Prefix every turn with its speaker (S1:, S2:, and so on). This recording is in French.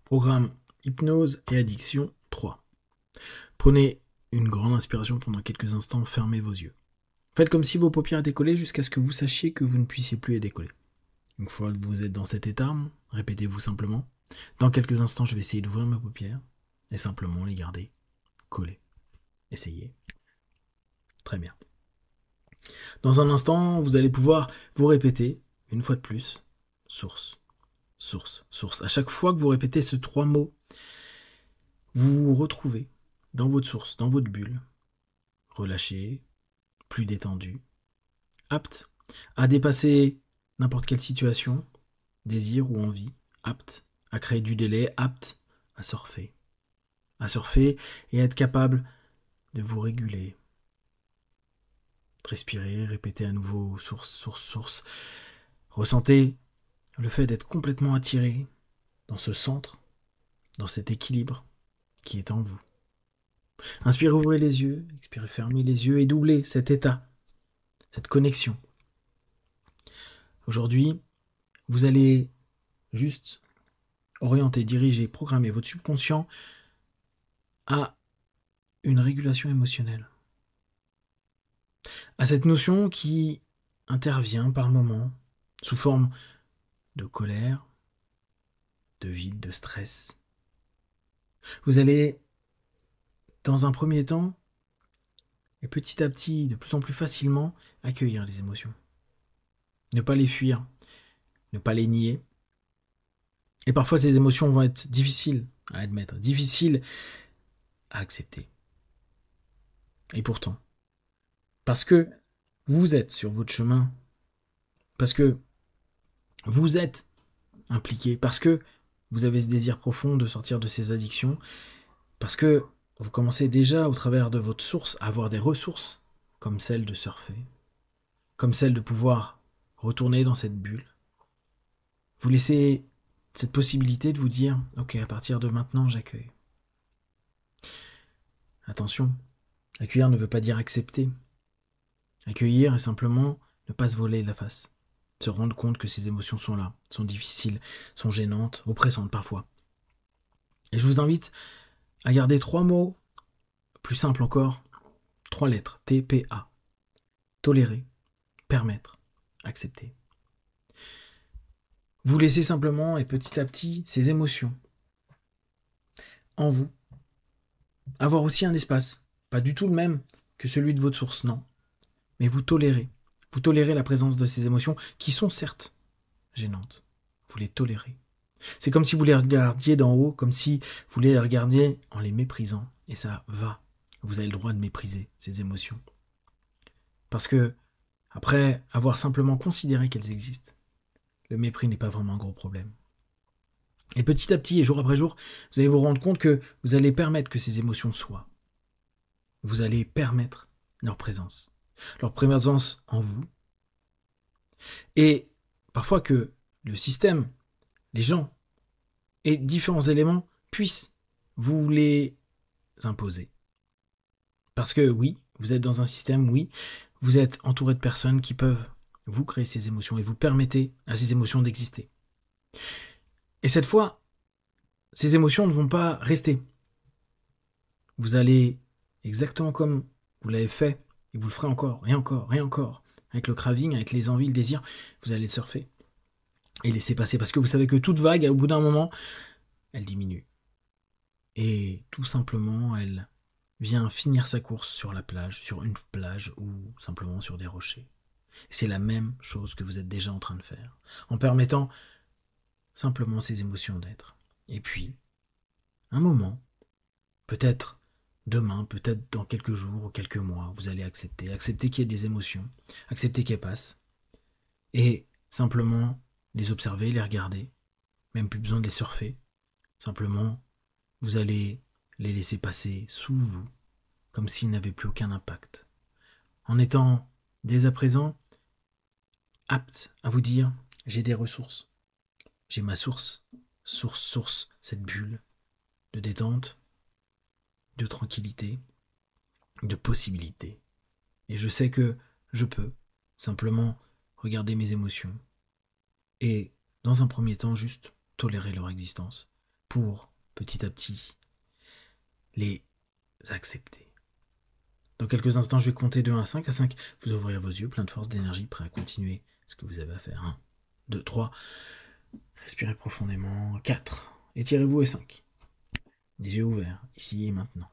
S1: Programme Hypnose et Addiction 3. Prenez une grande inspiration pendant quelques instants, fermez vos yeux. Faites comme si vos paupières étaient collées jusqu'à ce que vous sachiez que vous ne puissiez plus les décoller. Une fois que vous êtes dans cet état, répétez-vous simplement. Dans quelques instants, je vais essayer d'ouvrir mes paupières et simplement les garder collées. Essayez. Très bien. Dans un instant, vous allez pouvoir vous répéter, une fois de plus, source, source, source. À chaque fois que vous répétez ces trois mots, vous vous retrouvez dans votre source, dans votre bulle, relâché, plus détendu, apte à dépasser n'importe quelle situation, désir ou envie, apte à créer du délai, apte à surfer et à être capable de vous réguler. Respirez, répétez à nouveau source, source, source. Ressentez le fait d'être complètement attiré dans ce centre, dans cet équilibre qui est en vous. Inspirez, ouvrez les yeux, expirez, fermez les yeux et doublez cet état, cette connexion. Aujourd'hui, vous allez juste orienter, diriger, programmer votre subconscient à une régulation émotionnelle. À cette notion qui intervient par moments sous forme de colère, de vide, de stress. Vous allez, dans un premier temps, et petit à petit, de plus en plus facilement, accueillir les émotions. Ne pas les fuir, ne pas les nier. Et parfois, ces émotions vont être difficiles à admettre, difficiles à accepter. Et pourtant, parce que vous êtes sur votre chemin, parce que vous êtes impliqué, parce que vous avez ce désir profond de sortir de ces addictions, parce que vous commencez déjà, au travers de votre source, à avoir des ressources, comme celle de surfer, comme celle de pouvoir retourner dans cette bulle. Vous laissez cette possibilité de vous dire, ok, à partir de maintenant, j'accueille. Attention, accueillir ne veut pas dire accepter. Accueillir est simplement ne pas se voler la face. Se rendre compte que ces émotions sont là, sont difficiles, sont gênantes, oppressantes parfois. Et je vous invite à garder trois mots, plus simples encore, trois lettres, T-P-A. Tolérer, permettre, accepter. Vous laissez simplement et petit à petit ces émotions en vous avoir aussi un espace, pas du tout le même que celui de votre source, non. Mais vous tolérez. Vous tolérez la présence de ces émotions qui sont certes gênantes. Vous les tolérez. C'est comme si vous les regardiez d'en haut, comme si vous les regardiez en les méprisant. Et ça va. Vous avez le droit de mépriser ces émotions. Parce que, après avoir simplement considéré qu'elles existent, le mépris n'est pas vraiment un gros problème. Et petit à petit, et jour après jour, vous allez vous rendre compte que vous allez permettre que ces émotions soient. Vous allez permettre leur présence en vous. Et parfois que le système, les gens et différents éléments puissent vous les imposer. Parce que oui, vous êtes dans un système, oui, vous êtes entouré de personnes qui peuvent vous créer ces émotions et vous permettez à ces émotions d'exister. Et cette fois, ces émotions ne vont pas rester. Vous allez, exactement comme vous l'avez fait, et vous le ferez encore, et encore, et encore, avec le craving, avec les envies, le désir, vous allez surfer et laisser passer. Parce que vous savez que toute vague, au bout d'un moment, elle diminue. Et tout simplement, elle vient finir sa course sur la plage, sur une plage ou simplement sur des rochers. Et c'est la même chose que vous êtes déjà en train de faire, en permettant simplement ces émotions d'être. Et puis, un moment, peut-être demain, peut-être dans quelques jours ou quelques mois, vous allez accepter qu'il y ait des émotions, accepter qu'elles passent, et simplement les observer, les regarder, même plus besoin de les surfer, simplement vous allez les laisser passer sous vous, comme s'ils n'avaient plus aucun impact, en étant dès à présent apte à vous dire, j'ai des ressources, j'ai ma source, cette bulle de détente, de tranquillité, de possibilités. Et je sais que je peux simplement regarder mes émotions et, dans un premier temps, juste tolérer leur existence. pour, petit à petit, les accepter. Dans quelques instants, je vais compter de 1 à 5. À 5, vous ouvrirez vos yeux, plein de force, d'énergie, prêt à continuer ce que vous avez à faire. 1, 2, 3. Respirez profondément. 4. Étirez-vous et 5. Les yeux ouverts, ici et maintenant.